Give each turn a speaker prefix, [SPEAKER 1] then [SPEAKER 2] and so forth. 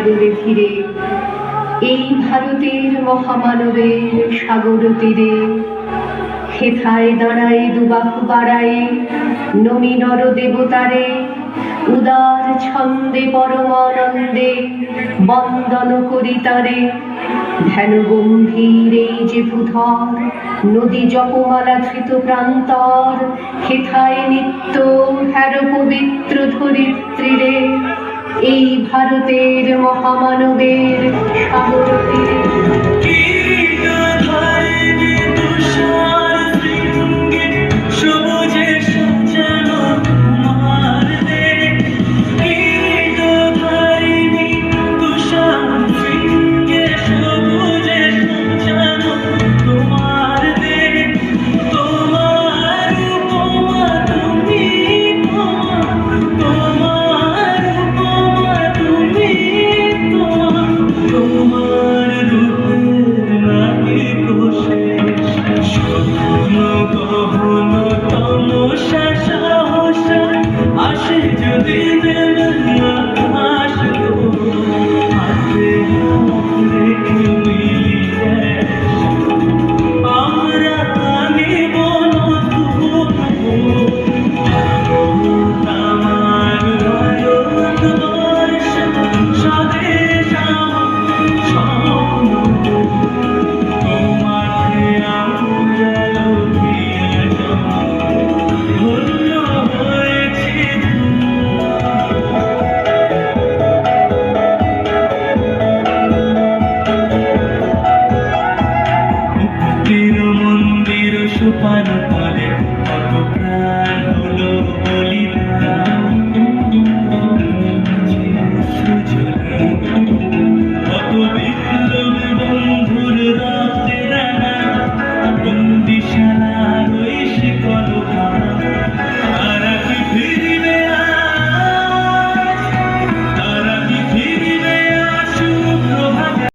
[SPEAKER 1] সাগরে ধীরে, এই ভারতের মহামানবের সাগর তীরে। হেথায় দাঁড়ায় দুবাহু বাড়ায় নমি নর দেবতারে, উদার ছন্দে পরমানন্দে বন্দন করি তারে। ধ্যান গম্ভীর এই যে ভূধর, নদী জপমালা ধৃত প্রান্তর, হেথায় নিত্য হ্যার পবিত্র ধরিত্রীরে, এই ভারতের মহামানবের সাগর তীরে।
[SPEAKER 2] মন্দির সুপান